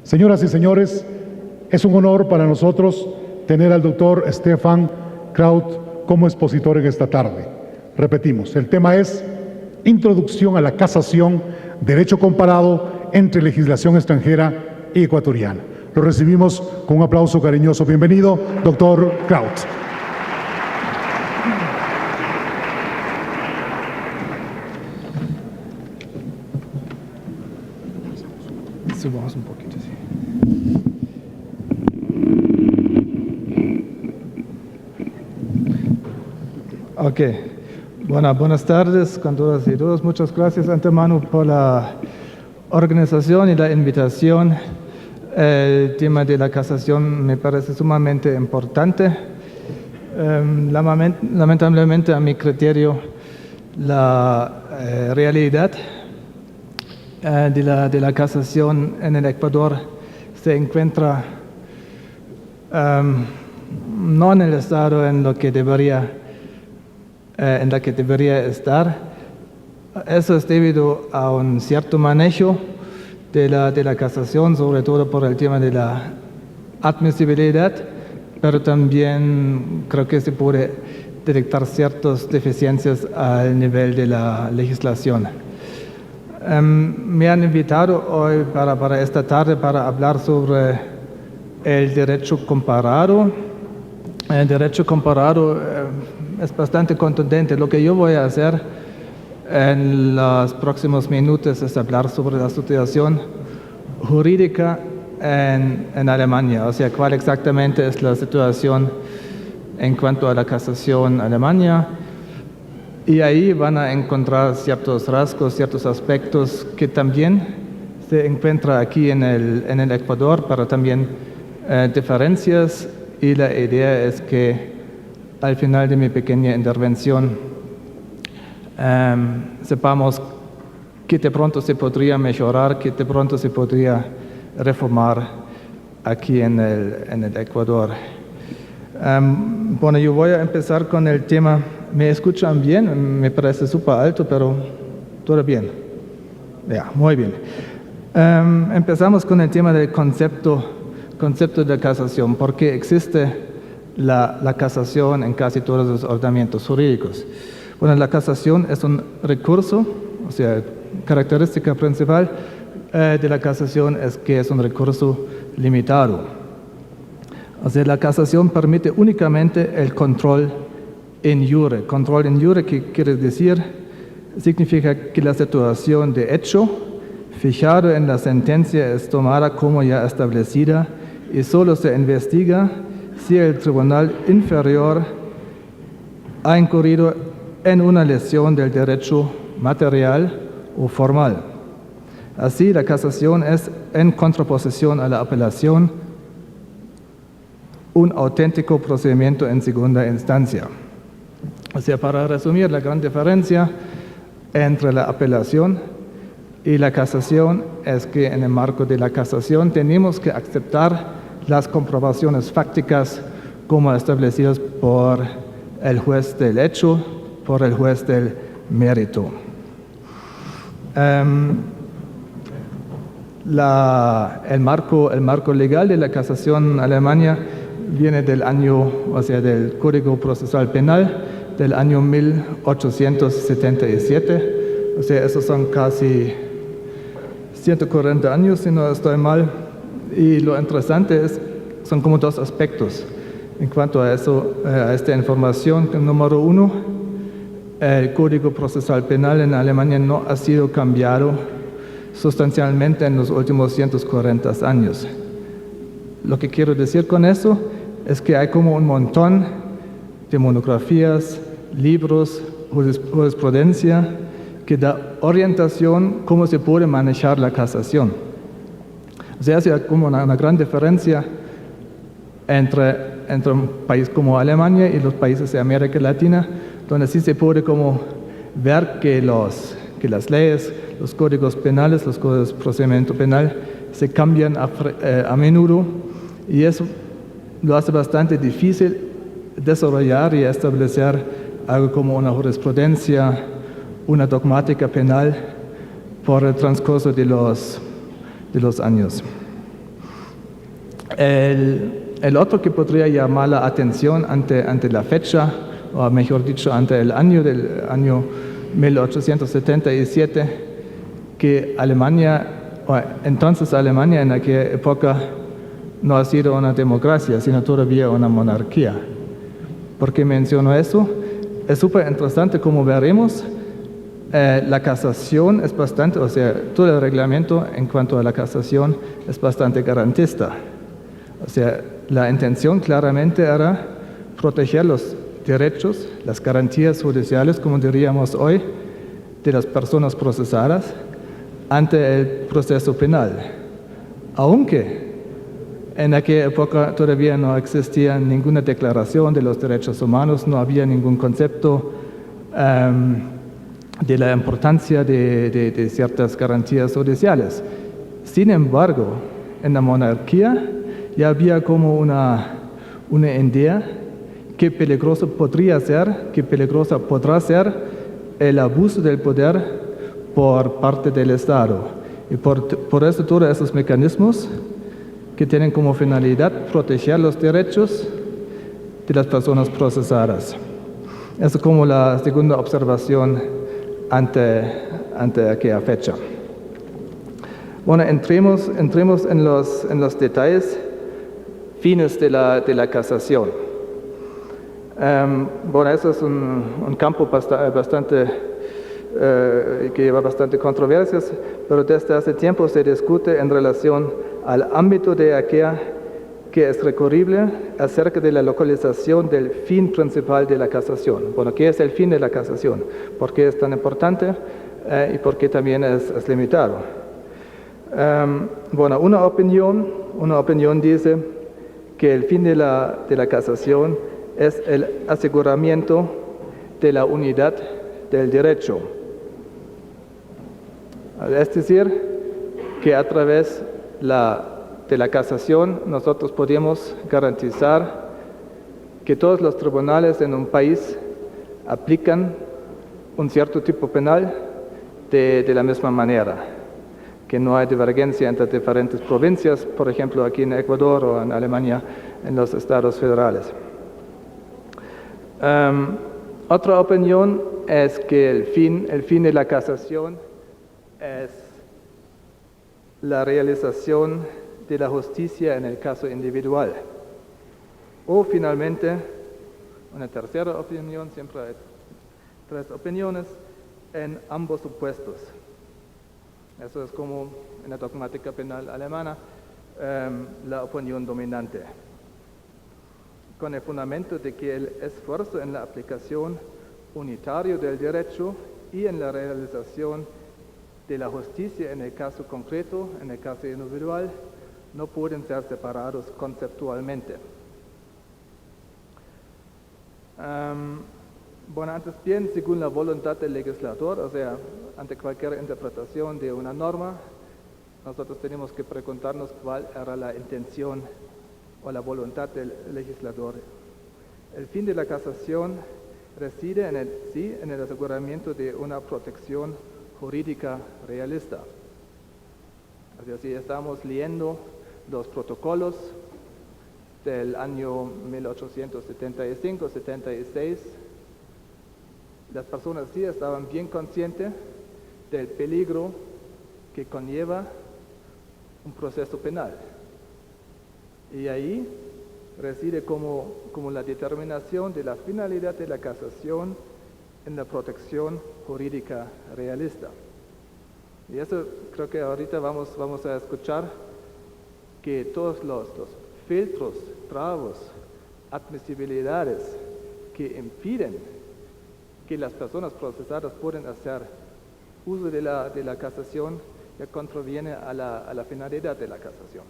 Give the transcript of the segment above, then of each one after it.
Señoras y señores, es un honor para nosotros tener al doctor Stefan Kraut como expositor en esta tarde. Repetimos, el tema es Introducción a la Casación, Derecho Comparado entre Legislación Extranjera y Ecuatoriana. Lo recibimos con un aplauso cariñoso. Bienvenido, doctor Kraut. Subamos un poquito, sí. Ok. Buenas tardes con todas y todos. Muchas gracias antemano por la organización y la invitación. El tema de la casación me parece sumamente importante. Lamentablemente, a mi criterio, la realidad de la casación en el Ecuador se encuentra no en el estado en la que debería estar. Eso es debido a un cierto manejo de la casación, sobre todo por el tema de la admisibilidad, pero también creo que se puede detectar ciertas deficiencias al nivel de la legislación. Me han invitado hoy para esta tarde para hablar sobre el derecho comparado. El derecho comparado es bastante contundente. Lo que yo voy a hacer en los próximos minutos es hablar sobre la situación jurídica en Alemania, o sea, cuál exactamente es la situación en cuanto a la casación en Alemania. Y ahí van a encontrar ciertos rasgos, ciertos aspectos que también se encuentran aquí en el Ecuador, pero también diferencias. Y la idea es que al final de mi pequeña intervención sepamos que de pronto se podría mejorar, que de pronto se podría reformar aquí en el Ecuador. Bueno, yo voy a empezar con el tema. ¿Me escuchan bien? Me parece súper alto, pero todo bien. Ya, muy bien. Empezamos con el tema del concepto de casación. ¿Por qué existe la casación en casi todos los ordenamientos jurídicos? Bueno, la casación es un recurso, o sea, característica principal de la casación es que es un recurso limitado. O sea, la casación permite únicamente el control in iure. Control in iure, ¿qué quiere decir? Significa que la situación de hecho fijado en la sentencia es tomada como ya establecida y solo se investiga si el tribunal inferior ha incurrido en una lesión del derecho material o formal. Así, la casación es, en contraposición a la apelación, un auténtico procedimiento en segunda instancia. O sea, para resumir, la gran diferencia entre la apelación y la casación es que en el marco de la casación tenemos que aceptar las comprobaciones fácticas como establecidas por el juez del hecho, por el juez del mérito. El marco legal de la casación en Alemania viene del año, o sea, del Código Procesal Penal del año 1877. O sea, esos son casi 140 años, si no estoy mal. Y lo interesante son como dos aspectos en cuanto a eso, a esta información. Número uno, el Código Procesal Penal en Alemania no ha sido cambiado sustancialmente en los últimos 140 años. Lo que quiero decir con eso es que hay como un montón de monografías, libros, jurisprudencia que da orientación cómo se puede manejar la casación. O sea, hay como una gran diferencia entre un país como Alemania y los países de América Latina, donde sí se puede como ver que las leyes, los códigos penales, los códigos de procedimiento penal se cambian a menudo, y eso lo hace bastante difícil desarrollar y establecer algo como una jurisprudencia, una dogmática penal por el transcurso de los años. El otro que podría llamar la atención ante la fecha, o mejor dicho, ante el año del año 1877, que Alemania, o entonces Alemania en aquella época no ha sido una democracia, sino todavía una monarquía. ¿Por qué menciono eso? Es súper interesante, como veremos. La casación es bastante, o sea, todo el reglamento en cuanto a la casación es bastante garantista. O sea, la intención claramente era proteger los derechos, las garantías judiciales, como diríamos hoy, de las personas procesadas ante el proceso penal. Aunque en aquella época todavía no existía ninguna declaración de los derechos humanos, no había ningún concepto de la importancia de ciertas garantías judiciales. Sin embargo, en la monarquía ya había como una idea qué peligroso podría ser, qué peligroso podrá ser el abuso del poder por parte del Estado. Y por eso todos esos mecanismos que tienen como finalidad proteger los derechos de las personas procesadas. Eso es como la segunda observación ante aquella fecha. Bueno, entremos en los detalles fines de la casación. Bueno, eso es un campo bastante que lleva bastante controversias, pero desde hace tiempo se discute en relación al ámbito de aquella que es recurrible acerca de la localización del fin principal de la casación. Bueno, ¿qué es el fin de la casación? ¿Por qué es tan importante? Y por qué también es limitado. Bueno, una opinión dice que el fin de la casación es el aseguramiento de la unidad del derecho. Es decir, que a través de la casación nosotros podemos garantizar que todos los tribunales en un país aplican un cierto tipo penal de la misma manera, que no hay divergencia entre diferentes provincias, por ejemplo aquí en Ecuador o en Alemania, en los estados federales. Otra opinión es que el fin de la casación es la realización de la justicia en el caso individual. O finalmente, una tercera opinión, siempre hay tres opiniones, en ambos supuestos. Eso es como en la dogmática penal alemana, la opinión dominante. Con el fundamento de que el esfuerzo en la aplicación unitario del derecho y en la realización de la justicia en el caso concreto, en el caso individual, no pueden ser separados conceptualmente. Bueno, antes bien, según la voluntad del legislador, o sea, ante cualquier interpretación de una norma, nosotros tenemos que preguntarnos cuál era la intención o la voluntad del legislador. El fin de la casación reside en el aseguramiento de una protección jurídica realista. Así, si estamos leyendo los protocolos del año 1875-76, las personas sí estaban bien conscientes del peligro que conlleva un proceso penal. Y ahí reside como la determinación de la finalidad de la casación en la protección jurídica realista. Y eso creo que ahorita vamos a escuchar que todos los filtros, trabas, admisibilidades que impiden que las personas procesadas puedan hacer uso de la casación ya contraviene a la finalidad de la casación.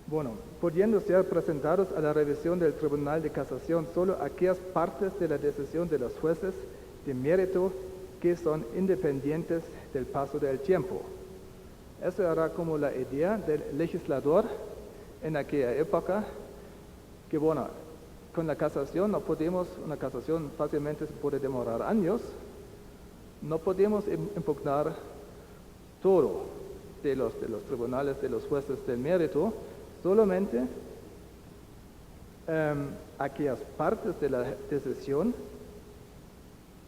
Bueno, pudiendo ser presentados a la revisión del Tribunal de Casación solo aquellas partes de la decisión de los jueces de mérito que son independientes del paso del tiempo. Eso era como la idea del legislador en aquella época, que bueno, con la casación no podemos, una casación fácilmente se puede demorar años, no podemos impugnar todo de los tribunales, de los jueces del mérito, solamente aquellas partes de la decisión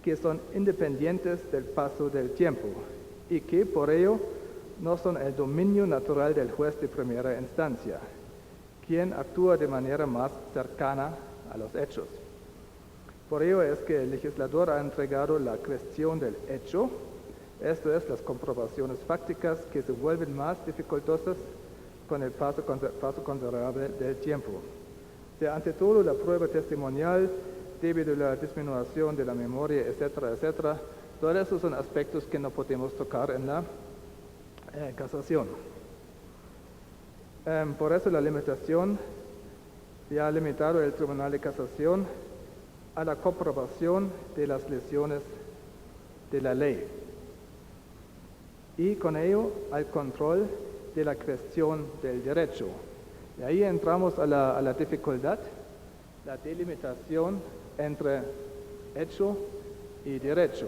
que son independientes del paso del tiempo y que por ello no son el dominio natural del juez de primera instancia, quien actúa de manera más cercana a los hechos. Por ello es que el legislador ha entregado la cuestión del hecho, esto es, las comprobaciones fácticas que se vuelven más dificultosas con el paso considerable del tiempo. Ante todo, la prueba testimonial, debido a la disminución de la memoria, etcétera, etcétera, todos esos son aspectos que no podemos tocar en la casación. Por eso la limitación ya ha limitado el Tribunal de Casación a la comprobación de las lesiones de la ley y con ello al control de la cuestión del derecho. Y ahí entramos a la dificultad, la delimitación entre hecho y derecho.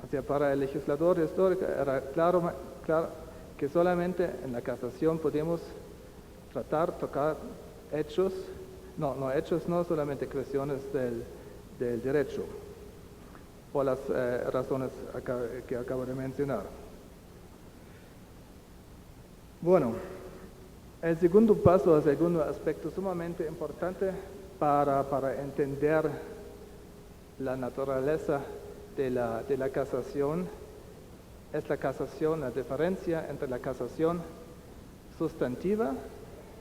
O sea, para el legislador histórico era claro que solamente en la casación podemos tocar hechos, no solamente cuestiones del derecho, por las razones que acabo de mencionar. Bueno, el segundo paso, el segundo aspecto sumamente importante para entender la naturaleza de la casación es la casación, la diferencia entre la casación sustantiva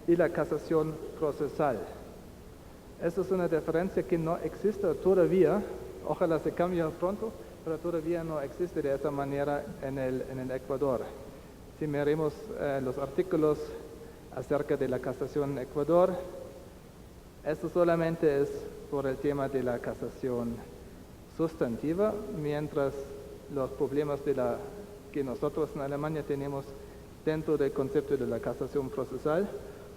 y la casación procesal. Esta es una diferencia que no existe todavía, ojalá se cambie pronto, pero todavía no existe de esa manera en el Ecuador. Si miremos los artículos acerca de la casación en Ecuador, esto solamente es por el tema de la casación sustantiva, mientras los problemas que nosotros en Alemania tenemos dentro del concepto de la casación procesal,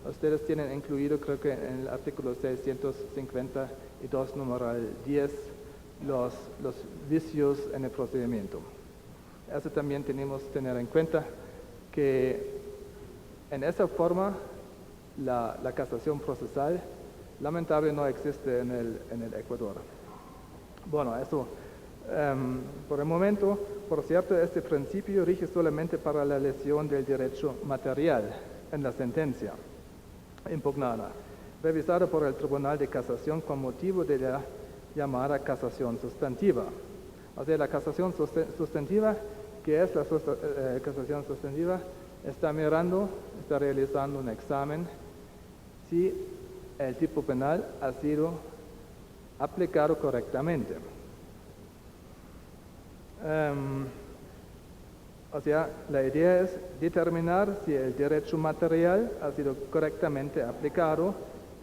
ustedes tienen incluido, creo que en el artículo 652, numeral 10, los vicios en el procedimiento. Eso también tenemos que tener en cuenta que en esa forma la casación procesal lamentablemente no existe en el Ecuador. Bueno, eso por el momento. Por cierto, este principio rige solamente para la lesión del derecho material en la sentencia impugnada, revisada por el Tribunal de Casación con motivo de la llamada casación sustantiva. O sea, la casación sustantiva, que es la casación sustantiva, está realizando un examen si el tipo penal ha sido aplicado correctamente. O sea, la idea es determinar si el derecho material ha sido correctamente aplicado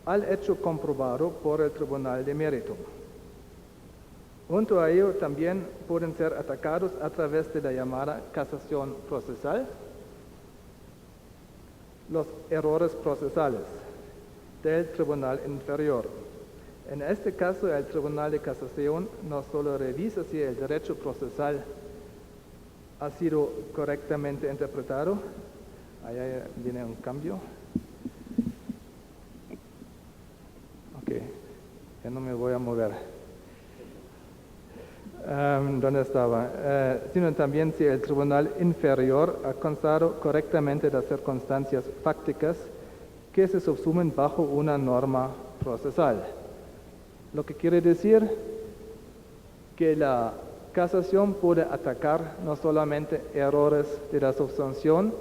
al hecho comprobado por el Tribunal de Mérito. Junto a ello también pueden ser atacados a través de la llamada casación procesal los errores procesales del Tribunal Inferior. En este caso, el Tribunal de Casación no solo revisa si el derecho procesal ha sido correctamente interpretado. Ahí viene un cambio. Ok, ya no me voy a mover. ¿Dónde estaba? Sino también si el Tribunal Inferior ha constatado correctamente las circunstancias fácticas que se subsumen bajo una norma procesal. Lo que quiere decir que la casación puede atacar no solamente errores de la subsanción,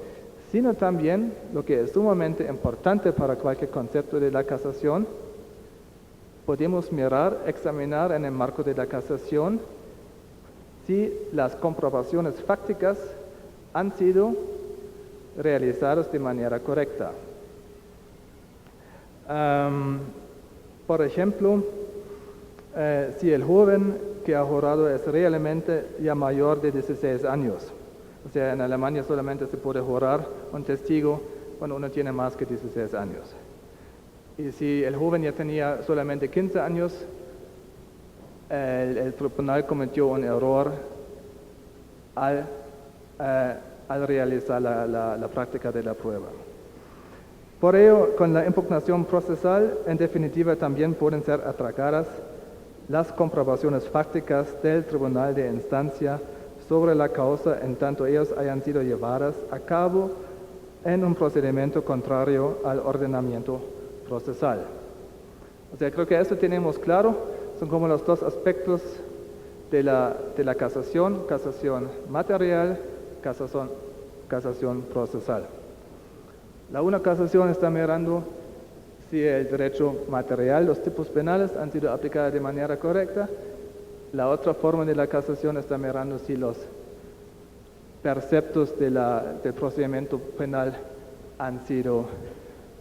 sino también, lo que es sumamente importante para cualquier concepto de la casación, podemos examinar en el marco de la casación si las comprobaciones fácticas han sido realizadas de manera correcta. Por ejemplo, si el joven que ha jurado es realmente ya mayor de 16 años. O sea, en Alemania solamente se puede jurar un testigo cuando uno tiene más que 16 años. Y si el joven ya tenía solamente 15 años, el tribunal cometió un error al al realizar la práctica de la prueba. Por ello, con la impugnación procesal, en definitiva, también pueden ser atacadas las comprobaciones fácticas del tribunal de instancia sobre la causa en tanto ellas hayan sido llevadas a cabo en un procedimiento contrario al ordenamiento procesal. O sea, creo que eso tenemos claro, son como los dos aspectos de la casación: casación material, casación procesal. La una casación está mirando si el derecho material, los tipos penales han sido aplicados de manera correcta. La otra forma de la casación está mirando si los preceptos del procedimiento penal han sido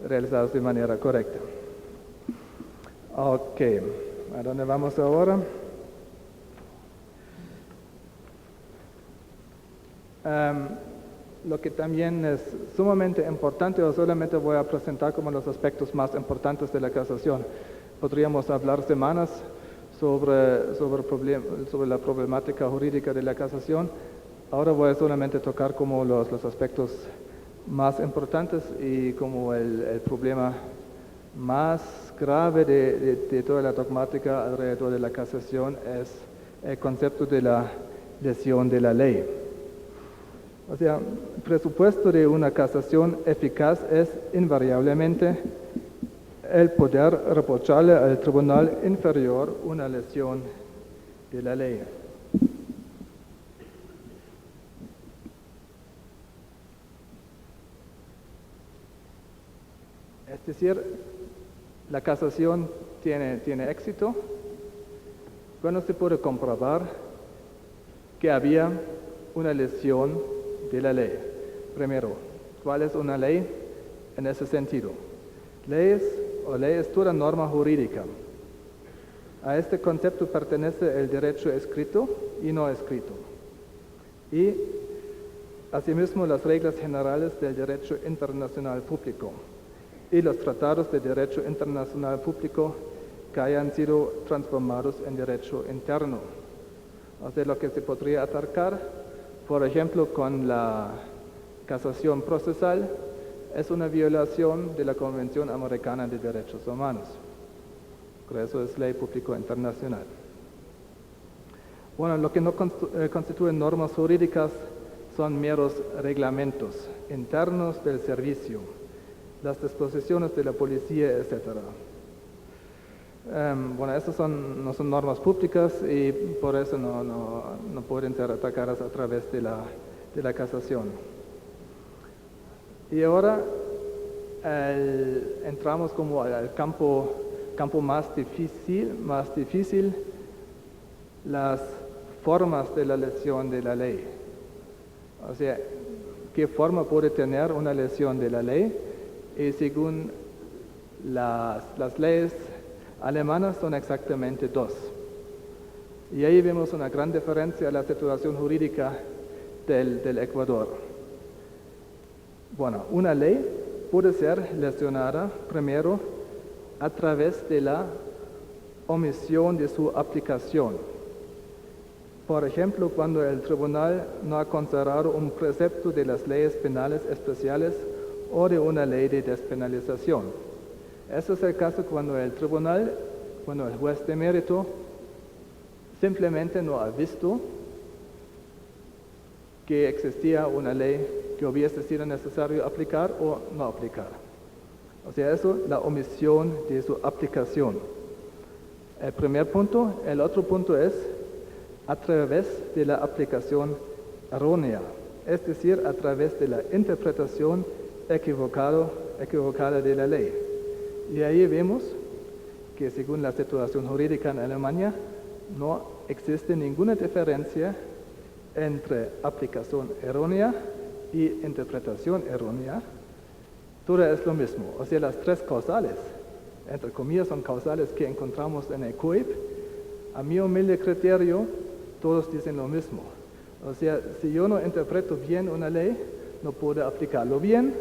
realizados de manera correcta. Ok, ¿a dónde vamos ahora? Lo que también es sumamente importante, o solamente voy a presentar como los aspectos más importantes de la casación. Podríamos hablar semanas sobre la problemática jurídica de la casación. Ahora voy a solamente tocar como los aspectos más importantes y como el problema más grave de toda la dogmática alrededor de la casación es el concepto de la lesión de la ley. O sea, el presupuesto de una casación eficaz es invariablemente el poder reprocharle al tribunal inferior una lesión de la ley. Es decir, la casación tiene éxito cuando se puede comprobar que había una lesión de la ley. Primero, ¿cuál es una ley en ese sentido? Ley es toda norma jurídica. A este concepto pertenece el derecho escrito y no escrito. Y asimismo las reglas generales del derecho internacional público y los tratados de derecho internacional público que hayan sido transformados en derecho interno. O sea, lo que se podría atacar, por ejemplo, con la casación procesal, es una violación de la Convención Americana de Derechos Humanos. Por eso es ley público internacional. Bueno, lo que no constituyen normas jurídicas son meros reglamentos internos del servicio, las disposiciones de la policía, etc. Bueno, esas no son normas públicas y por eso no pueden ser atacadas a través de la casación. Y ahora entramos como al campo más difícil, las formas de la lesión de la ley. O sea, ¿qué forma puede tener una lesión de la ley? Y según las leyes alemanas son exactamente dos. Y ahí vemos una gran diferencia en la situación jurídica del Ecuador. Bueno, una ley puede ser lesionada primero a través de la omisión de su aplicación. Por ejemplo, cuando el tribunal no ha considerado un precepto de las leyes penales especiales o de una ley de despenalización. Ese es el caso cuando el juez de mérito, simplemente no ha visto que existía una ley que hubiese sido necesario aplicar o no aplicar. O sea, eso, la omisión de su aplicación. El primer punto. El otro punto es a través de la aplicación errónea, es decir, a través de la interpretación equivocada de la ley. Y ahí vemos que según la situación jurídica en Alemania no existe ninguna diferencia entre aplicación errónea y interpretación errónea. Todo es lo mismo. O sea, las tres causales, entre comillas, son causales que encontramos en el COIP. A mi humilde criterio, todos dicen lo mismo. O sea, si yo no interpreto bien una ley, no puedo aplicarlo bien,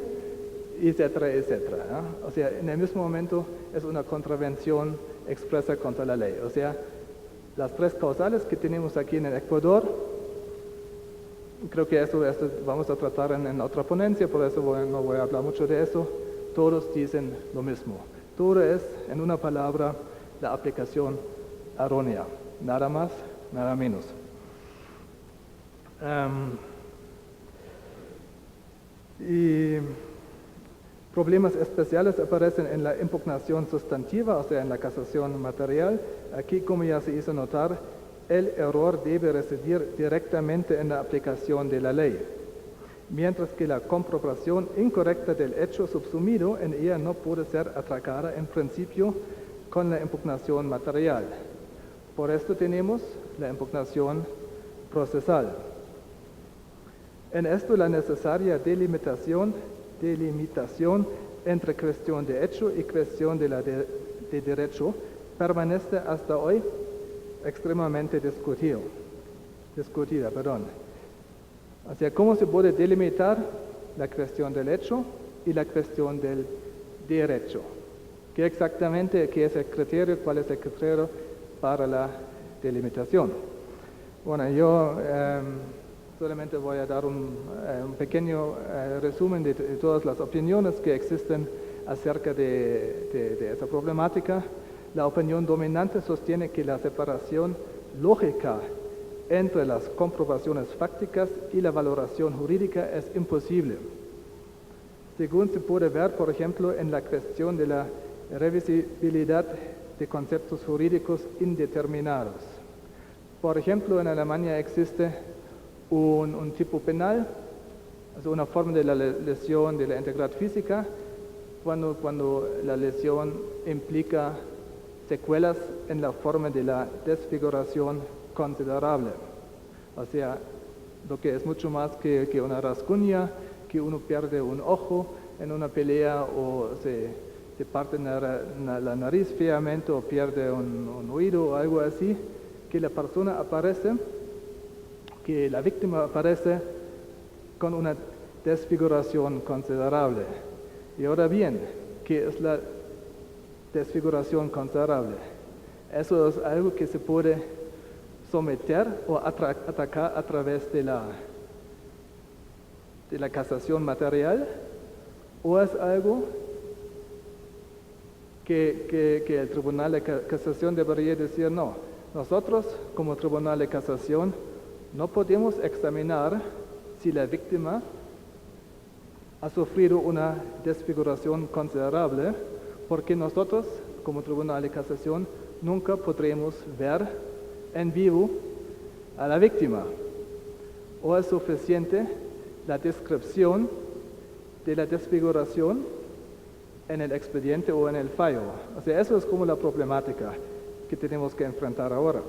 etcétera, etcétera. O sea, en el mismo momento es una contravención expresa contra la ley. O sea, las tres causales que tenemos aquí en el Ecuador creo que esto vamos a tratar en otra ponencia, por eso no voy a hablar mucho de eso. Todos dicen lo mismo. Todo es, en una palabra, la aplicación errónea. Nada más, nada menos. Y problemas especiales aparecen en la impugnación sustantiva, o sea, en la casación material. Aquí, como ya se hizo notar, el error debe residir directamente en la aplicación de la ley, mientras que la comprobación incorrecta del hecho subsumido en ella no puede ser atracada en principio con la impugnación material. Por esto tenemos la impugnación procesal. En esto la necesaria delimitación entre cuestión de hecho y cuestión de derecho permanece hasta hoy extremadamente discutida. O sea, ¿cómo se puede delimitar la cuestión del hecho y la cuestión del derecho? ¿Qué es el criterio? ¿Cuál es el criterio para la delimitación? Bueno, yo solamente voy a dar un pequeño resumen de todas las opiniones que existen acerca de esa problemática. La opinión dominante sostiene que la separación lógica entre las comprobaciones fácticas y la valoración jurídica es imposible. Según se puede ver, por ejemplo, en la cuestión de la revisibilidad de conceptos jurídicos indeterminados. Por ejemplo, en Alemania existe un tipo penal, also una forma de la lesión de la integridad física, cuando la lesión implica secuelas en la forma de la desfiguración considerable. O sea, lo que es mucho más que una rasguña, que uno pierde un ojo en una pelea o se parte la nariz feamente o pierde un oído o algo así, que la persona aparece, que la víctima aparece con una desfiguración considerable. Y ahora bien, ¿qué es la desfiguración considerable? Eso es algo que se puede someter o atacar a través de la casación material, o es algo que el Tribunal de Casación debería decir: no, nosotros como Tribunal de Casación no podemos examinar si la víctima ha sufrido una desfiguración considerable, porque nosotros como Tribunal de Casación nunca podremos ver en vivo a la víctima, o es suficiente la descripción de la desfiguración en el expediente o en el fallo. O sea, eso es como la problemática que tenemos que enfrentar ahora.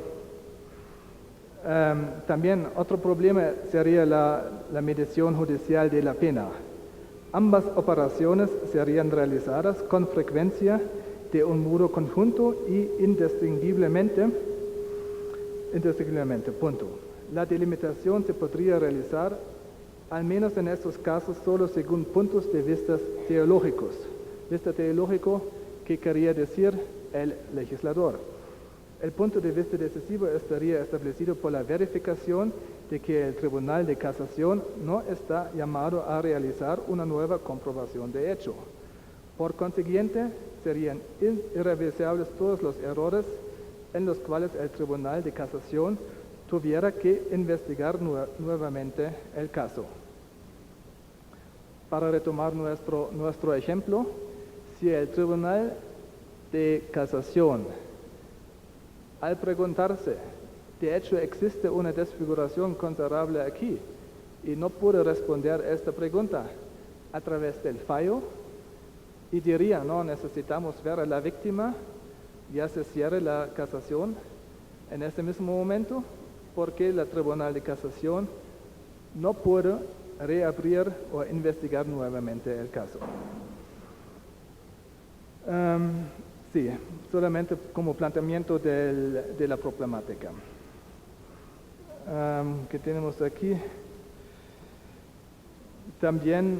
También otro problema sería la medición judicial de la pena. Ambas operaciones serían realizadas con frecuencia de un modo conjunto y indistinguiblemente, punto. La delimitación se podría realizar, al menos en estos casos, solo según puntos de vista teológicos. Vista teológico, ¿qué quería decir el legislador? El punto de vista decisivo estaría establecido por la verificación de que el Tribunal de Casación no está llamado a realizar una nueva comprobación de hecho. Por consiguiente, serían irreversibles todos los errores en los cuales el Tribunal de Casación tuviera que investigar nuevamente el caso. Para retomar nuestro ejemplo, si el Tribunal de Casación, al preguntarse, de hecho existe una desfiguración considerable aquí, y no puede responder esta pregunta a través del fallo, y diría: no, necesitamos ver a la víctima, ya se cierre la casación en ese mismo momento, porque el Tribunal de Casación no puede reabrir o investigar nuevamente el caso. Sí, solamente como planteamiento de la problemática. Que tenemos aquí. También,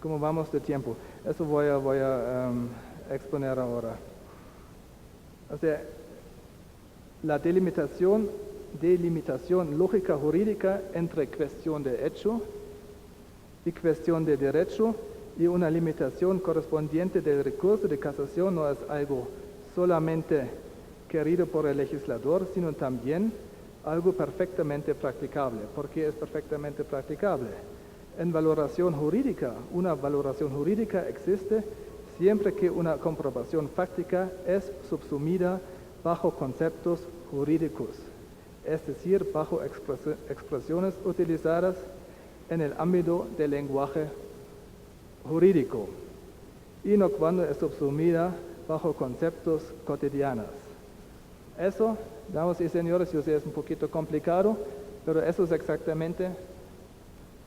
como vamos de tiempo, eso voy a exponer ahora. O sea, la delimitación delimitación lógica jurídica entre cuestión de hecho y cuestión de derecho, y una limitación correspondiente del recurso de casación no es algo solamente querido por el legislador, sino también algo perfectamente practicable. ¿Por qué es perfectamente practicable? En valoración jurídica, una valoración jurídica existe siempre que una comprobación fáctica es subsumida bajo conceptos jurídicos, es decir, bajo expresiones utilizadas en el ámbito del lenguaje jurídico, y no cuando es subsumida bajo conceptos cotidianos. Eso, damas y señores, yo sé es un poquito complicado, pero eso es exactamente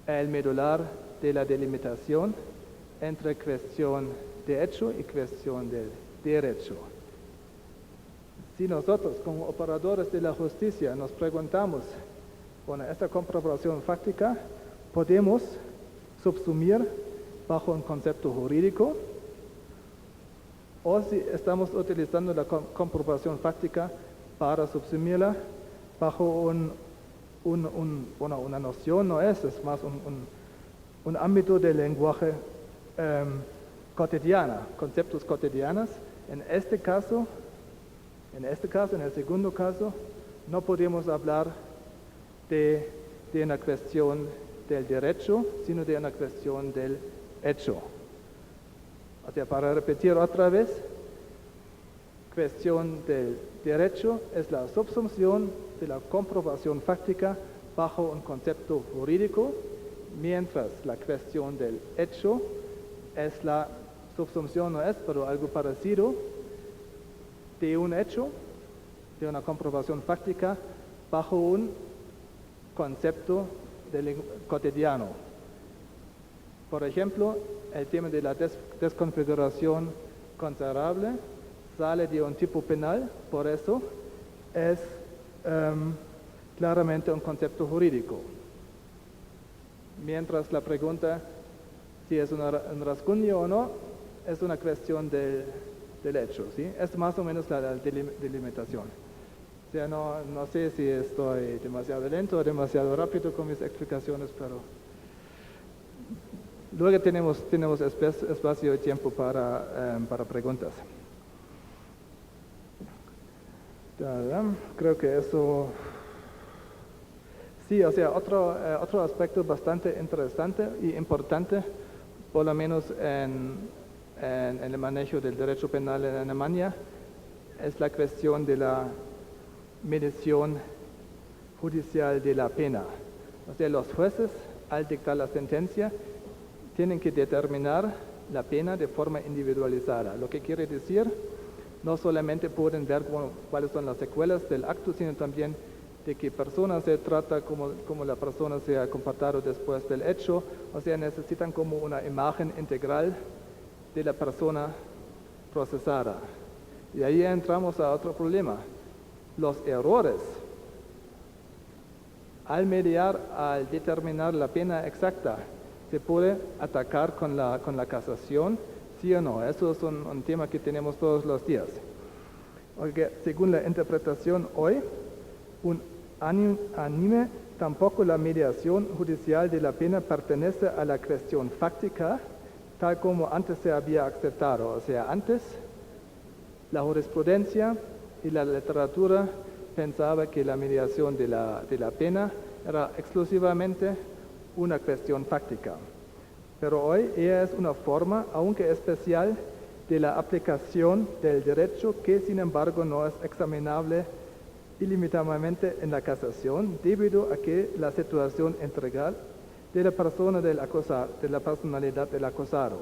el medular de la delimitación entre cuestión de hecho y cuestión del derecho. Si nosotros, como operadores de la justicia, nos preguntamos, bueno, esta comprobación fáctica, ¿podemos subsumir bajo un concepto jurídico? O si estamos utilizando la comprobación fáctica para subsumirla bajo una noción, no es más un ámbito del lenguaje cotidiano, conceptos cotidianos. En este caso, en el segundo caso, no podemos hablar de una cuestión del derecho, sino de una cuestión del hecho. O sea, para repetir otra vez, cuestión del derecho es la subsunción de la comprobación fáctica bajo un concepto jurídico, mientras la cuestión del hecho es la subsunción, no es, pero algo parecido, de un hecho, de una comprobación fáctica bajo un concepto cotidiano. Por ejemplo, el tema de la desconfiguración considerable sale de un tipo penal, por eso es claramente un concepto jurídico. Mientras la pregunta si es un rasguño o no, es una cuestión del hecho, ¿sí? Es más o menos la delimitación. O sea, no sé si estoy demasiado lento o demasiado rápido con mis explicaciones, pero luego tenemos espacio y tiempo para preguntas. Creo que eso... Sí, o sea, otro aspecto bastante interesante y importante, por lo menos en el manejo del derecho penal en Alemania, es la cuestión de la medición judicial de la pena. O sea, los jueces, al dictar la sentencia, tienen que determinar la pena de forma individualizada. Lo que quiere decir, no solamente pueden ver cuáles son las secuelas del acto, sino también de qué persona se trata, cómo la persona se ha comportado después del hecho. O sea, necesitan como una imagen integral de la persona procesada. Y ahí entramos a otro problema. Los errores al mediar, al determinar la pena exacta, se puede atacar con la casación, sí o no. Eso es un tema que tenemos todos los días. Porque según la interpretación hoy, unánime, tampoco la mediación judicial de la pena pertenece a la cuestión fáctica, tal como antes se había aceptado. O sea, antes la jurisprudencia y la literatura pensaba que la mediación de la pena era exclusivamente una cuestión fáctica. Pero hoy ella es una forma, aunque especial, de la aplicación del derecho que sin embargo no es examinable ilimitadamente en la casación, debido a que la situación integral de la persona del acusado, de la personalidad del acusado.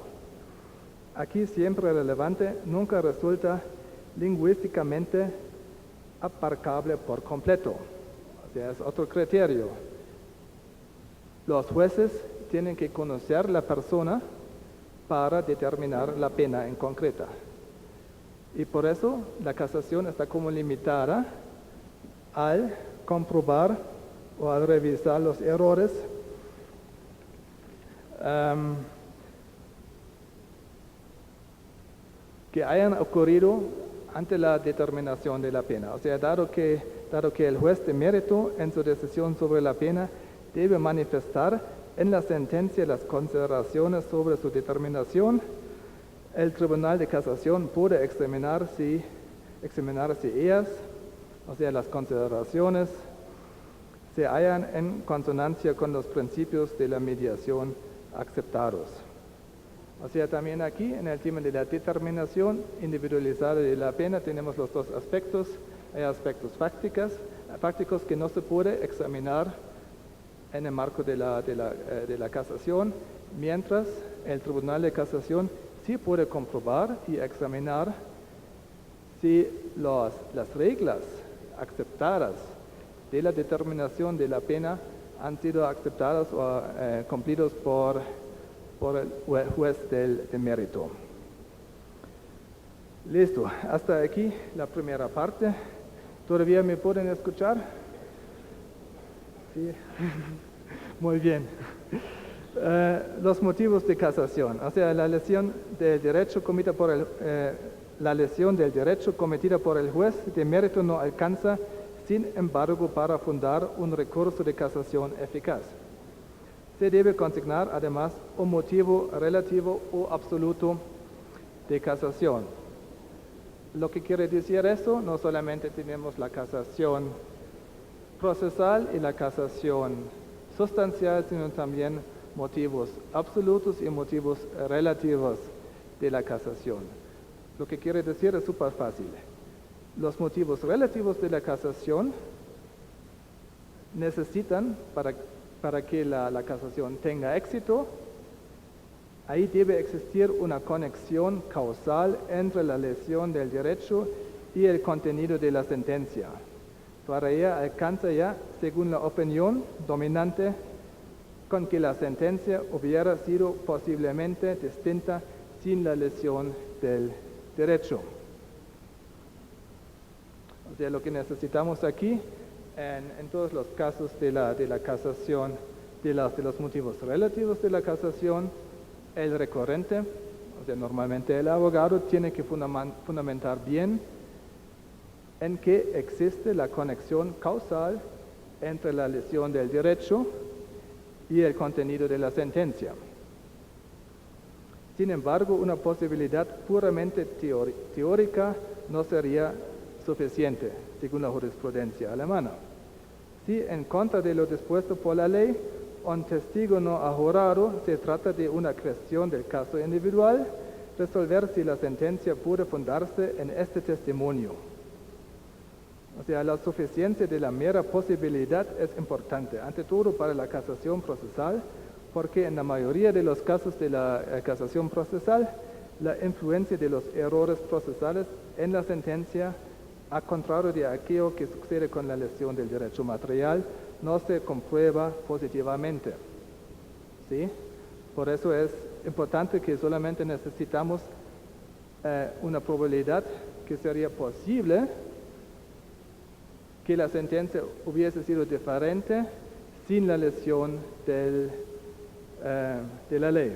Aquí siempre relevante, nunca resulta lingüísticamente aparcable por completo. O sea, es otro criterio. Los jueces tienen que conocer la persona para determinar la pena en concreta. Y por eso la casación está como limitada al comprobar o al revisar los errores que hayan ocurrido ante la determinación de la pena. O sea, dado que dado que el juez de mérito en su decisión sobre la pena debe manifestar en la sentencia las consideraciones sobre su determinación, el Tribunal de Casación puede examinar si ellas, o sea, las consideraciones, se hallan en consonancia con los principios de la mediación aceptados. O sea, también aquí en el tema de la determinación individualizada de la pena tenemos los dos aspectos. Hay aspectos fácticos que no se puede examinar en el marco de la casación, mientras el Tribunal de Casación sí puede comprobar y examinar si las reglas aceptadas de la determinación de la pena han sido aceptadas o cumplidos por el juez de mérito. Listo, hasta aquí la primera parte. ¿Todavía me pueden escuchar? Sí. Muy bien. Los motivos de casación, o sea, la lesión del derecho cometida por el juez de mérito no alcanza, sin embargo, para fundar un recurso de casación eficaz. Se debe consignar además un motivo relativo o absoluto de casación. Lo que quiere decir eso, no solamente tenemos la casación procesal y la casación sustancial, sino también motivos absolutos y motivos relativos de la casación. Lo que quiere decir es súper fácil. Los motivos relativos de la casación necesitan, para que la casación tenga éxito, ahí debe existir una conexión causal entre la lesión del derecho y el contenido de la sentencia. Para ella alcanza ya, según la opinión dominante, con que la sentencia hubiera sido posiblemente distinta sin la lesión del derecho. O sea, lo que necesitamos aquí, en todos los casos de la casación, de los motivos relativos de la casación, el recurrente, o sea, normalmente el abogado, tiene que fundamentar bien en que existe la conexión causal entre la lesión del derecho y el contenido de la sentencia. Sin embargo, una posibilidad puramente teórica no sería suficiente, según la jurisprudencia alemana. Si en contra de lo dispuesto por la ley, un testigo no ha jurado, se trata de una cuestión del caso individual, resolver si la sentencia puede fundarse en este testimonio. O sea, la suficiencia de la mera posibilidad es importante, ante todo para la casación procesal, porque en la mayoría de los casos de la casación procesal, la influencia de los errores procesales en la sentencia, a contrario de aquello que sucede con la lesión del derecho material, no se comprueba positivamente. ¿Sí? Por eso es importante que solamente necesitamos una probabilidad que sería posible que la sentencia hubiese sido diferente sin la lesión de la ley.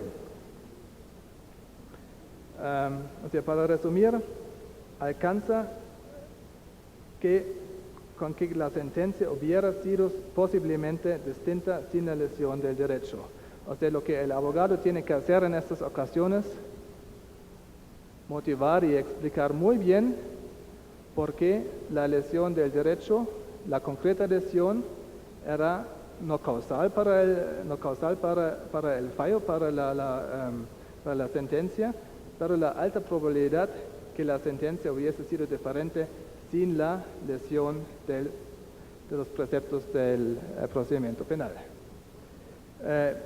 O sea, para resumir, alcanza con que la sentencia hubiera sido posiblemente distinta sin la lesión del derecho. O sea, lo que el abogado tiene que hacer en estas ocasiones, motivar y explicar muy bien por qué la lesión del derecho, la concreta lesión, era no causal para el fallo, para la sentencia, pero la alta probabilidad que la sentencia hubiese sido diferente sin la lesión de los preceptos del procedimiento penal.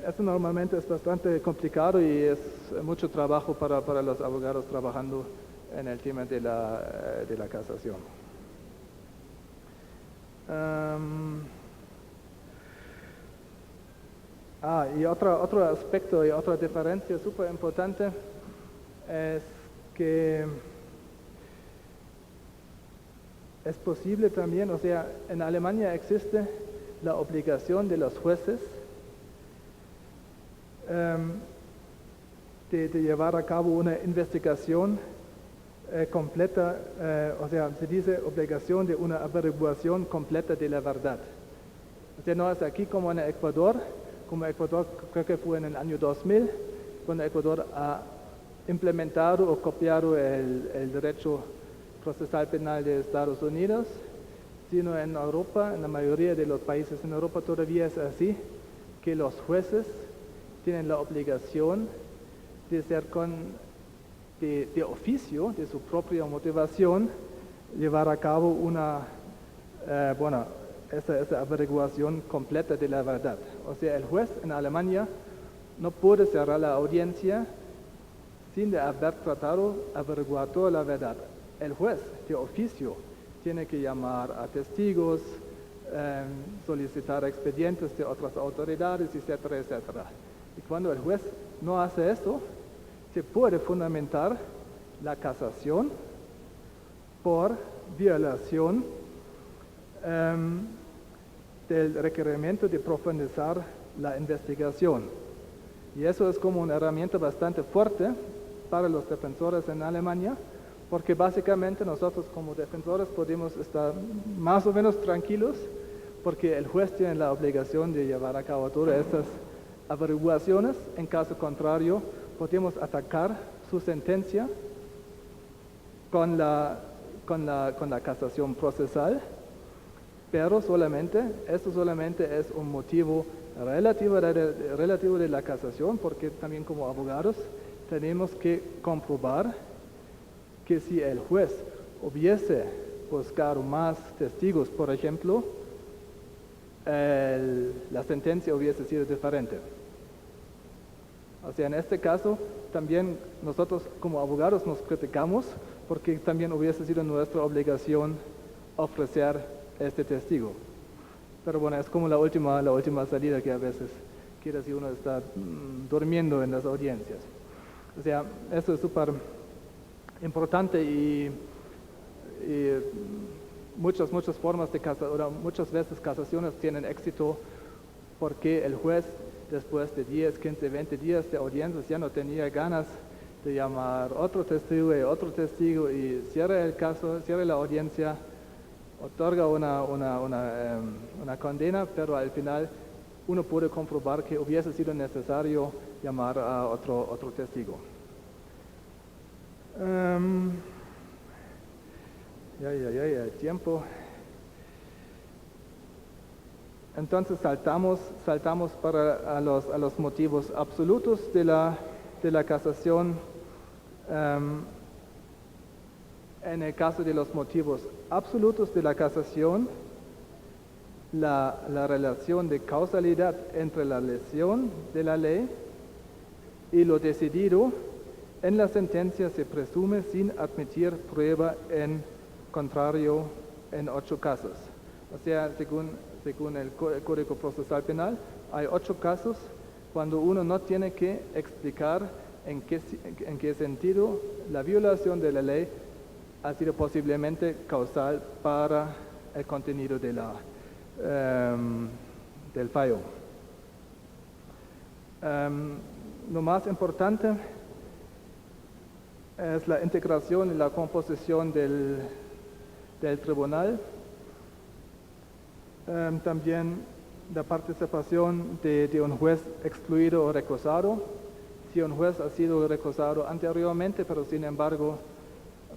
Esto normalmente es bastante complicado y es mucho trabajo para los abogados trabajando en el tema de la casación. Y otro aspecto y otra diferencia súper importante es que es posible también, o sea, en Alemania existe la obligación de los jueces de llevar a cabo una investigación completa, o sea, se dice obligación de una averiguación completa de la verdad. O sea, no es aquí como en Ecuador, creo que fue en el año 2000, cuando Ecuador ha implementado o copiado el derecho procesal penal de Estados Unidos, sino en Europa, en la mayoría de los países en Europa todavía es así, que los jueces tienen la obligación de ser de oficio, de su propia motivación, llevar a cabo esa averiguación completa de la verdad. O sea, el juez en Alemania no puede cerrar la audiencia sin de haber tratado de averiguar toda la verdad. El juez de oficio tiene que llamar a testigos, solicitar expedientes de otras autoridades, etcétera, etcétera. Y cuando el juez no hace eso, se puede fundamentar la casación por violación del requerimiento de profundizar la investigación. Y eso es como una herramienta bastante fuerte para los defensores en Alemania, porque básicamente nosotros como defensores podemos estar más o menos tranquilos, porque el juez tiene la obligación de llevar a cabo todas estas averiguaciones. En caso contrario, podemos atacar su sentencia con la casación procesal, pero esto solamente es un motivo relativo de la casación, porque también como abogados tenemos que comprobar que si el juez hubiese buscado más testigos, por ejemplo, la sentencia hubiese sido diferente. O sea, en este caso, también nosotros como abogados nos criticamos porque también hubiese sido nuestra obligación ofrecer este testigo. Pero bueno, es como la última salida que a veces quiere si uno está durmiendo en las audiencias. O sea, eso es súper importante y muchas formas de casación, muchas veces casaciones tienen éxito porque el juez después de 10, 15, 20 días de audiencias ya no tenía ganas de llamar otro testigo y cierra el caso, cierra la audiencia, otorga una condena, pero al final uno puede comprobar que hubiese sido necesario llamar a otro testigo. El tiempo. Entonces saltamos a los motivos absolutos de la casación. En el caso de los motivos absolutos de la casación, la relación de causalidad entre la lesión de la ley y lo decidido en la sentencia se presume sin admitir prueba en contrario en 8 casos. O sea, según el Código Procesal Penal, hay 8 casos cuando uno no tiene que explicar en qué sentido la violación de la ley ha sido posiblemente causal para el contenido del fallo. Lo más importante es la integración y la composición del tribunal. También la participación de un juez excluido o recusado. Si un juez ha sido recusado anteriormente, pero sin embargo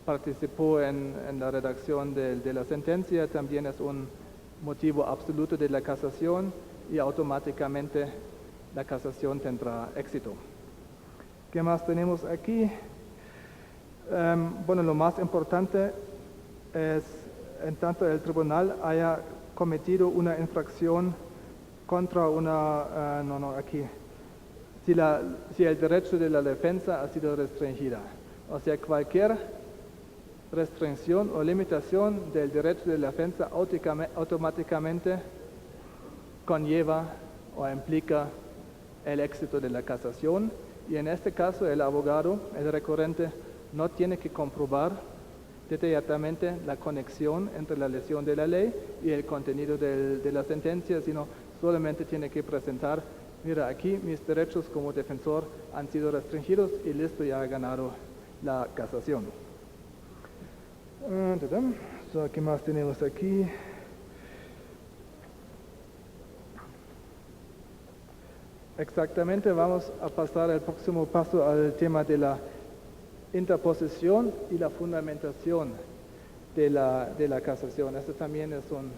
participó en la redacción de la sentencia, también es un motivo absoluto de la casación y automáticamente la casación tendrá éxito. ¿Qué más tenemos aquí? Bueno, lo más importante es, en tanto el tribunal haya cometido una infracción contra si el derecho de la defensa ha sido restringida. O sea, cualquier restricción o limitación del derecho de la defensa automáticamente conlleva o implica el éxito de la casación, y en este caso el abogado, el recurrente, no tiene que comprobar detalladamente la conexión entre la lesión de la ley y el contenido de la sentencia, sino solamente tiene que presentar: mira, aquí mis derechos como defensor han sido restringidos y listo, ya ha ganado la casación. So, ¿qué más tenemos aquí? Exactamente, vamos a pasar al próximo paso al tema de la interposición y la fundamentación de la casación. Este también es un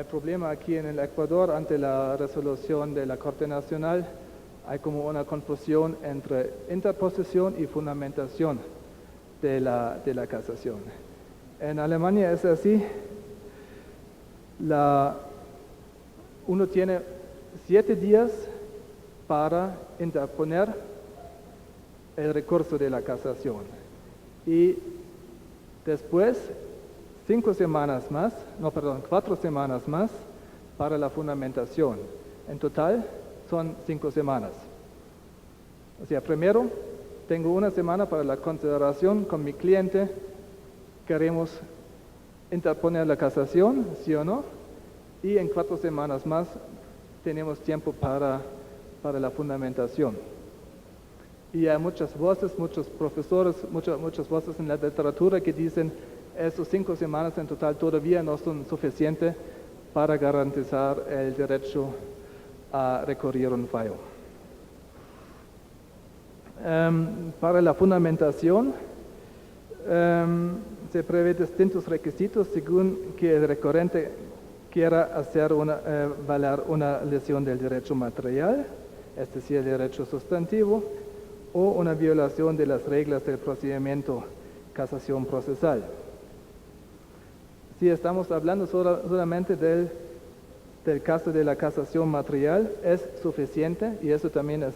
problema aquí en el Ecuador ante la resolución de la Corte Nacional. Hay como una confusión entre interposición y fundamentación de la casación. En Alemania es así. Uno tiene 7 días para interponer el recurso de la casación. Y después 4 semanas más para la fundamentación. En total son 5 semanas. O sea, primero tengo 1 semana para la consideración con mi cliente. Queremos interponer la casación, sí o no. Y en 4 semanas más tenemos tiempo para la fundamentación. Y hay muchas voces, muchos profesores, muchas voces en la literatura que dicen esos 5 semanas en total todavía no son suficientes para garantizar el derecho a recurrir un fallo. Para la fundamentación se prevé distintos requisitos según que el recurrente quiera hacer valer una lesión del derecho material, es decir, el derecho sustantivo, o una violación de las reglas del procedimiento casación procesal. Si estamos hablando solamente del caso de la casación material, es suficiente, y eso también es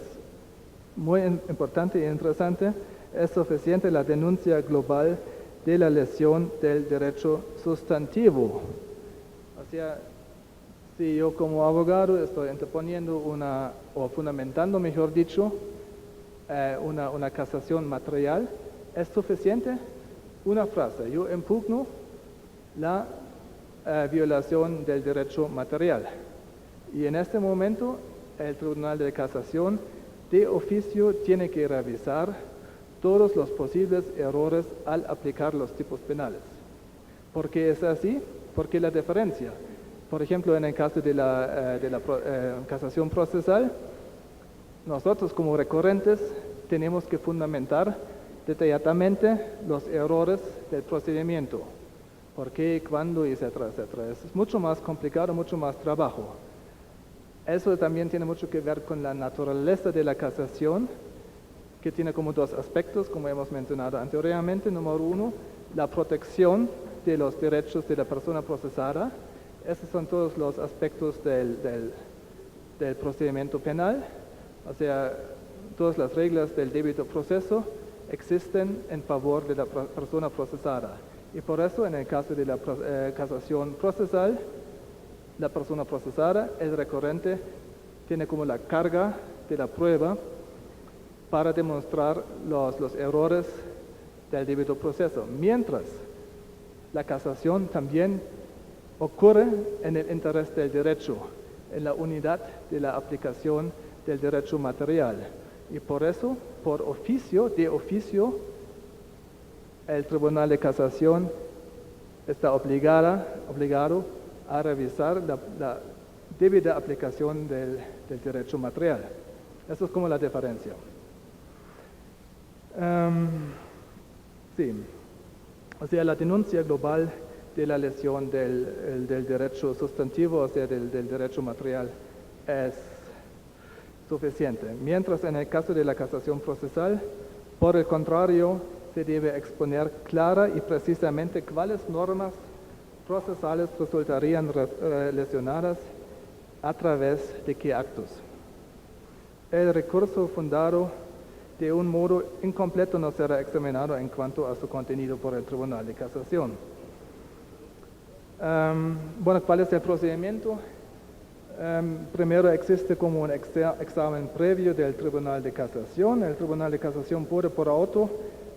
muy importante e interesante, es suficiente la denuncia global de la lesión del derecho sustantivo. O sea, si yo como abogado estoy interponiendo o fundamentando, mejor dicho, una casación material, es suficiente una frase: yo impugno la violación del derecho material. Y en este momento el Tribunal de Casación de oficio tiene que revisar todos los posibles errores al aplicar los tipos penales. ¿Por qué es así? Porque la diferencia, por ejemplo, en el caso de la casación procesal, nosotros como recurrentes tenemos que fundamentar detalladamente los errores del procedimiento. ¿Por qué, cuándo, etcétera, etcétera? Es mucho más complicado, mucho más trabajo. Eso también tiene mucho que ver con la naturaleza de la casación, que tiene como 2 aspectos, como hemos mencionado anteriormente. Número 1, la protección de los derechos de la persona procesada. Esos son todos los aspectos del procedimiento penal. O sea, todas las reglas del debido proceso existen en favor de la persona procesada. Y por eso, en el caso de la casación procesal, la persona procesada, el recurrente, tiene como la carga de la prueba para demostrar los errores del debido proceso. Mientras la casación también ocurre en el interés del derecho, en la unidad de la aplicación del derecho material. Y por eso, de oficio, el Tribunal de Casación está obligado a revisar la debida aplicación del derecho material. Eso es como la diferencia. Sí, o sea, la denuncia global de la lesión del derecho sustantivo, o sea, del derecho material, es suficiente. Mientras en el caso de la casación procesal, por el contrario, se debe exponer clara y precisamente cuáles normas procesales resultarían lesionadas a través de qué actos. El recurso fundado de un modo incompleto no será examinado en cuanto a su contenido por el Tribunal de Casación. Bueno, ¿cuál es el procedimiento? Primero existe como un examen previo del Tribunal de Casación. El Tribunal de Casación puede por auto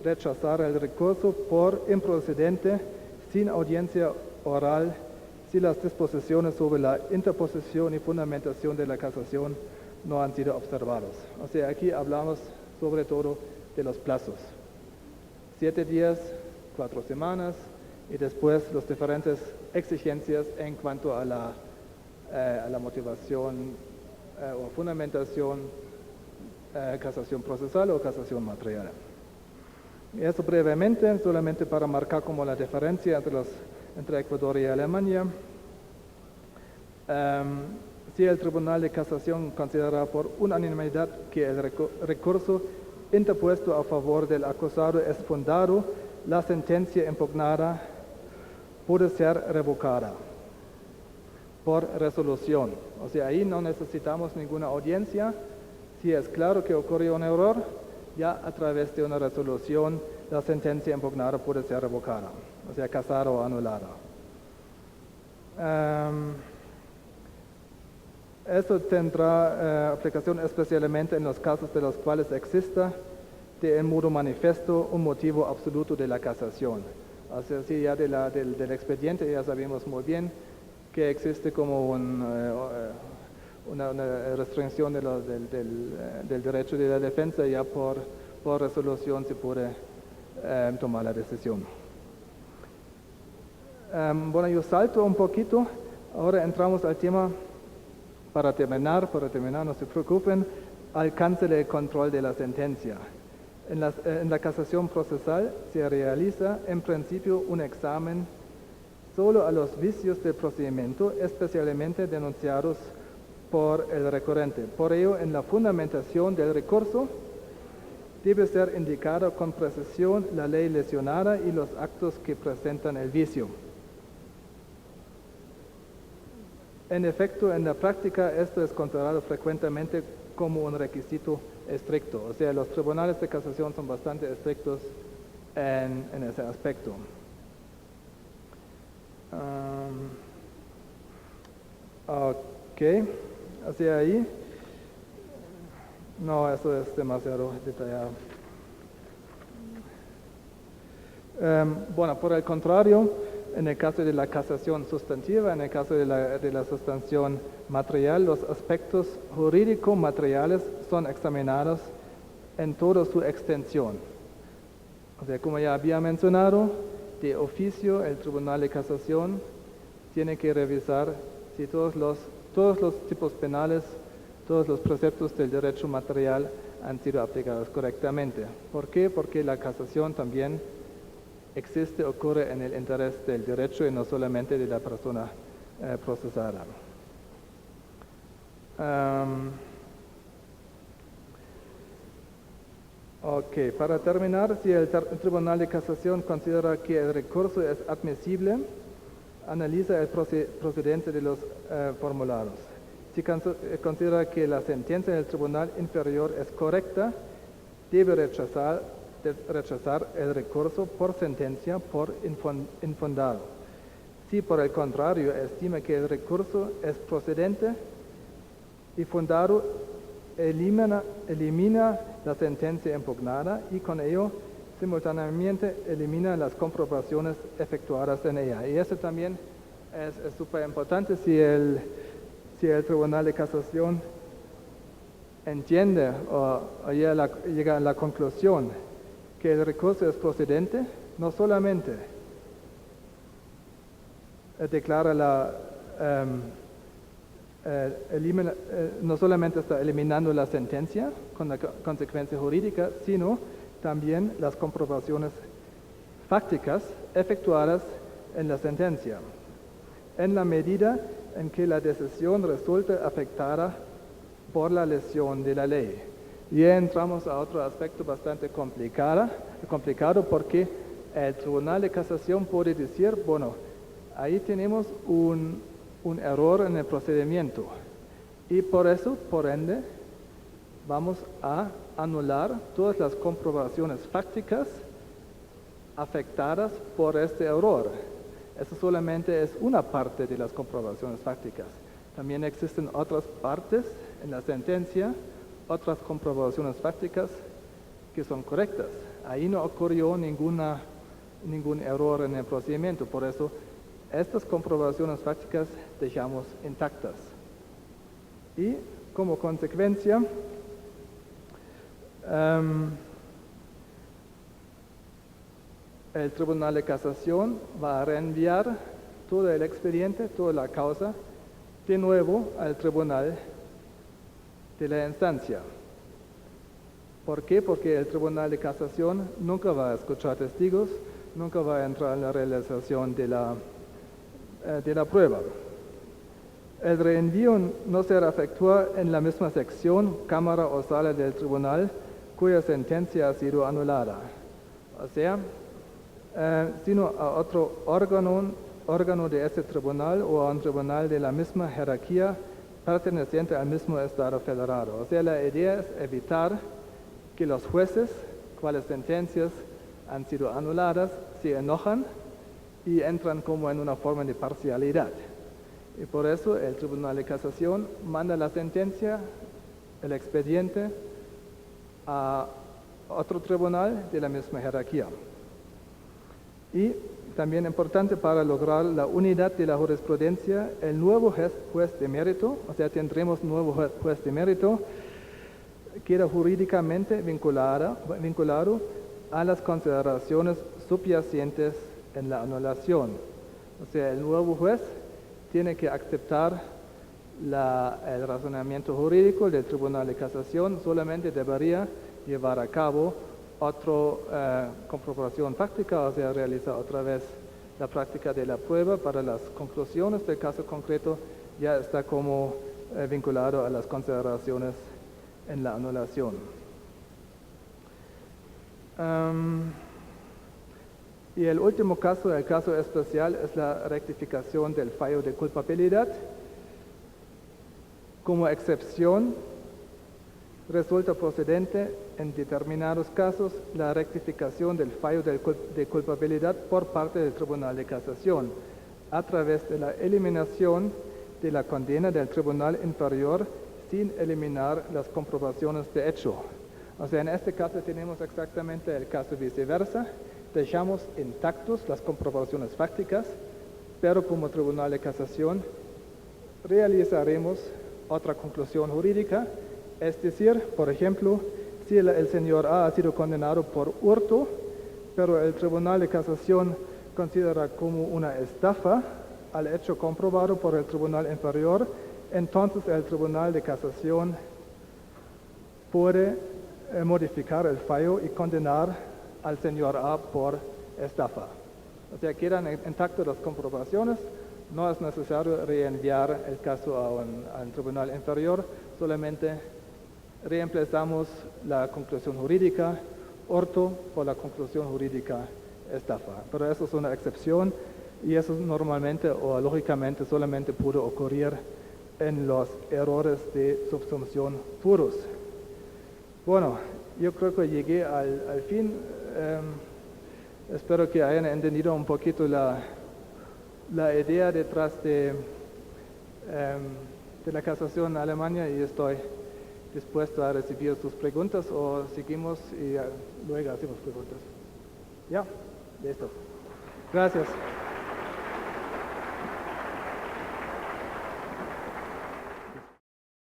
rechazar el recurso por improcedente sin audiencia oral si las disposiciones sobre la interposición y fundamentación de la casación no han sido observadas. O sea, aquí hablamos sobre todo de los plazos. 7 días, 4 semanas, y después las diferentes exigencias en cuanto a la motivación o fundamentación, casación procesal o casación material. Y eso brevemente, solamente para marcar como la diferencia entre Ecuador y Alemania. Si el Tribunal de Casación considera por unanimidad que el recurso interpuesto a favor del acusado es fundado, la sentencia impugnada puede ser revocada por resolución. O sea, ahí no necesitamos ninguna audiencia. Si es claro que ocurrió un error, ya a través de una resolución la sentencia impugnada puede ser revocada, o sea, casada o anulada. Esto tendrá aplicación especialmente en los casos de los cuales exista de modo manifiesto un motivo absoluto de la casación. O sea, sí, ya del expediente ya sabemos muy bien que existe como una restricción del derecho de la defensa, ya por resolución se puede tomar la decisión. Bueno, yo salto un poquito, ahora entramos al tema, para terminar, no se preocupen, alcance del control de la sentencia. En la casación procesal se realiza en principio un examen solo a los vicios del procedimiento, especialmente denunciados por el recurrente. Por ello, en la fundamentación del recurso debe ser indicada con precisión la ley lesionada y los actos que presentan el vicio. En efecto, en la práctica esto es considerado frecuentemente como un requisito estricto. O sea, los tribunales de casación son bastante estrictos en ese aspecto. Ok, hacia ahí. No, eso es demasiado detallado. Bueno, por el contrario, en el caso de la casación sustantiva, en el caso de la sustanción material, los aspectos jurídico-materiales son examinados en toda su extensión. O sea, como ya había mencionado, de oficio el Tribunal de Casación tiene que revisar si todos los tipos penales, todos los preceptos del derecho material han sido aplicados correctamente. ¿Por qué? Porque la casación también ocurre en el interés del derecho y no solamente de la persona procesada. Ok, para terminar, si el Tribunal de Casación considera que el recurso es admisible, analiza el procedente de los formularios. Si considera que la sentencia del tribunal inferior es correcta, debe rechazar el recurso por sentencia por infundado. Si por el contrario estima que el recurso es procedente y fundado, elimina la sentencia impugnada y con ello simultáneamente elimina las comprobaciones efectuadas en ella. Y eso también es súper importante si el Tribunal de Casación entiende o llega a la conclusión que el recurso es procedente, no solamente declara no solamente está eliminando la sentencia con la consecuencia jurídica, sino también las comprobaciones fácticas efectuadas en la sentencia, en la medida en que la decisión resulta afectada por la lesión de la ley. Y entramos a otro aspecto bastante complicado porque el Tribunal de Casación puede decir, bueno, ahí tenemos un error en el procedimiento y por eso, por ende, vamos a anular todas las comprobaciones fácticas afectadas por este error. Eso solamente es una parte de las comprobaciones fácticas. También existen otras partes en la sentencia, otras comprobaciones fácticas que son correctas. Ahí no ocurrió ningún error en el procedimiento, por eso estas comprobaciones fácticas dejamos intactas. Y como consecuencia, el Tribunal de Casación va a reenviar todo el expediente, toda la causa, de nuevo al Tribunal de la instancia. ¿Por qué? Porque el Tribunal de Casación nunca va a escuchar testigos, nunca va a entrar en la realización de la prueba. El reenvío no se efectúa en la misma sección, cámara o sala del tribunal cuya sentencia ha sido anulada, o sea, sino a otro órgano de ese tribunal o a un tribunal de la misma jerarquía perteneciente al mismo Estado federado. O sea, la idea es evitar que los jueces, cuales sentencias han sido anuladas, se enojan y entran como en una forma de parcialidad. Y por eso el Tribunal de Casación manda la sentencia, el expediente, a otro tribunal de la misma jerarquía. Y también importante para lograr la unidad de la jurisprudencia, el nuevo juez de mérito, o sea, tendremos nuevo juez de mérito, queda jurídicamente vinculado a las consideraciones subyacentes en la anulación. O sea, el nuevo juez tiene que aceptar el razonamiento jurídico del Tribunal de Casación, solamente debería llevar a cabo otra comprobación práctica, o sea, realiza otra vez la práctica de la prueba para las conclusiones del caso concreto, ya está como vinculado a las consideraciones en la anulación. Y el último caso, el caso especial, es la rectificación del fallo de culpabilidad. Como excepción, resulta procedente en determinados casos la rectificación del fallo de culpabilidad por parte del Tribunal de Casación a través de la eliminación de la condena del Tribunal Inferior sin eliminar las comprobaciones de hecho. O sea, en este caso tenemos exactamente el caso viceversa. Dejamos intactos las comprobaciones fácticas, pero como Tribunal de Casación realizaremos otra conclusión jurídica, es decir, por ejemplo, si el señor A ha sido condenado por hurto, pero el Tribunal de Casación considera como una estafa al hecho comprobado por el Tribunal Inferior, entonces el Tribunal de Casación puede modificar el fallo y condenar al señor A por estafa. O sea, quedan intactas las comprobaciones, no es necesario reenviar el caso a un tribunal inferior, solamente reemplazamos la conclusión jurídica hurto por la conclusión jurídica estafa. Pero eso es una excepción y eso normalmente o lógicamente solamente puede ocurrir en los errores de subsunción puros. Bueno, yo creo que llegué al fin. Espero que hayan entendido un poquito la idea detrás de la casación en Alemania y estoy dispuesto a recibir sus preguntas o seguimos y luego hacemos preguntas. Ya, listo. Gracias.